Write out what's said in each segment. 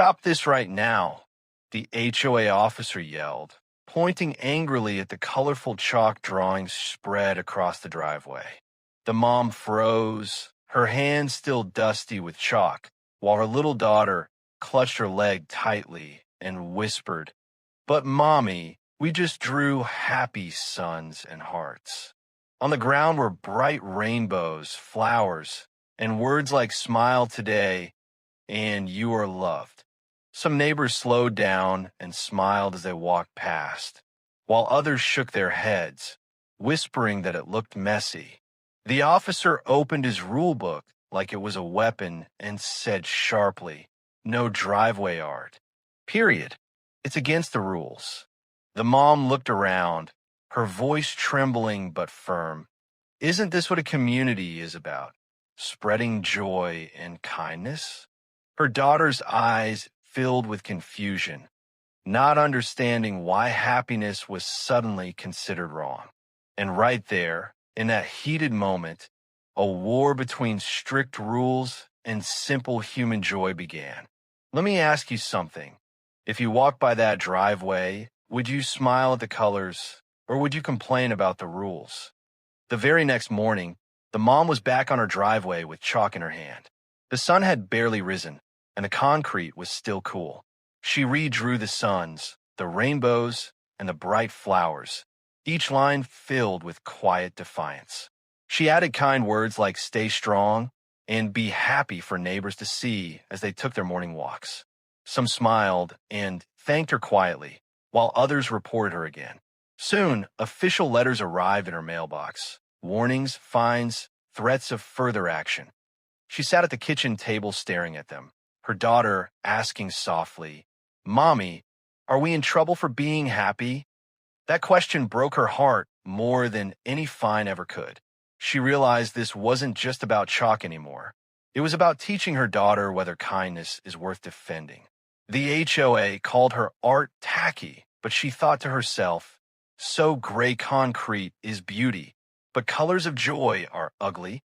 Stop this right now, the HOA officer yelled, pointing angrily at the colorful chalk drawings spread across the driveway. The mom froze, her hands still dusty with chalk, while her little daughter clutched her leg tightly and whispered, "But Mommy, we just drew happy suns and hearts." On the ground were bright rainbows, flowers, and words like "smile today" and "you are loved." Some neighbors slowed down and smiled as they walked past, while others shook their heads, whispering that it looked messy. The officer opened his rule book like it was a weapon and said sharply, "No driveway art. Period. It's against the rules." The mom looked around, her voice trembling but firm. "Isn't this what a community is about? Spreading joy and kindness?" Her daughter's eyes filled with confusion, not understanding why happiness was suddenly considered wrong. And right there, in that heated moment, a war between strict rules and simple human joy began. Let me ask you something. If you walked by that driveway, would you smile at the colors, or would you complain about the rules? The very next morning, the mom was back on her driveway with chalk in her hand. The sun had barely risen, and the concrete was still cool. She redrew the suns, the rainbows, and the bright flowers, each line filled with quiet defiance. She added kind words like "stay strong" and "be happy" for neighbors to see as they took their morning walks. Some smiled and thanked her quietly, while others reported her again. Soon, official letters arrived in her mailbox. Warnings, fines, threats of further action. She sat at the kitchen table staring at them, her daughter asking softly, "Mommy, are we in trouble for being happy?" That question broke her heart more than any fine ever could. She realized this wasn't just about chalk anymore. It was about teaching her daughter whether kindness is worth defending. The HOA called her art tacky, but she thought to herself, so gray concrete is beauty, but colors of joy are ugly.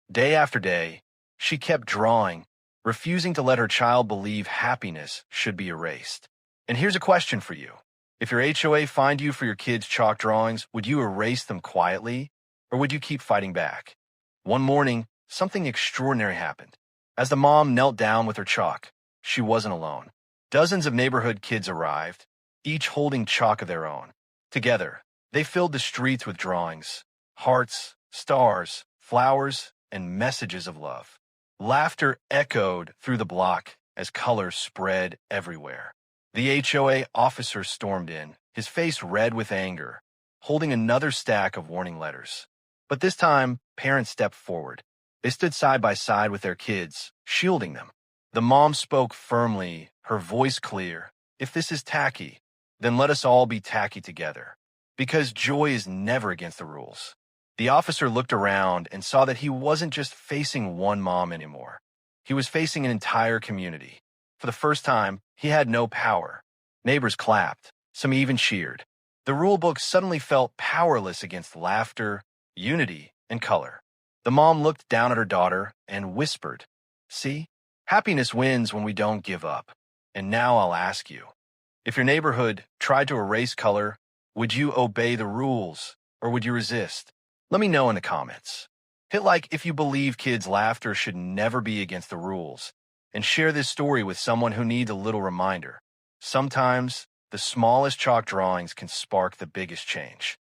Day after day, she kept drawing, refusing to let her child believe happiness should be erased. And here's a question for you. If your HOA fined you for your kids' chalk drawings, would you erase them quietly, or would you keep fighting back? One morning, something extraordinary happened. As the mom knelt down with her chalk, she wasn't alone. Dozens of neighborhood kids arrived, each holding chalk of their own. Together, they filled the streets with drawings, hearts, stars, flowers, and messages of love. Laughter echoed through the block as colors spread everywhere. The HOA officer stormed in, his face red with anger, holding another stack of warning letters. But this time, parents stepped forward. They stood side by side with their kids, shielding them. The mom spoke firmly, her voice clear. "If this is tacky, then let us all be tacky together, because joy is never against the rules." The officer looked around and saw that he wasn't just facing one mom anymore. He was facing an entire community. For the first time, he had no power. Neighbors clapped, some even cheered. The rule book suddenly felt powerless against laughter, unity, and color. The mom looked down at her daughter and whispered, "See, happiness wins when we don't give up. And now I'll ask you, if your neighborhood tried to erase color, would you obey the rules, or would you resist?" Let me know in the comments. Hit like if you believe kids' laughter should never be against the rules, and share this story with someone who needs a little reminder. Sometimes, the smallest chalk drawings can spark the biggest change.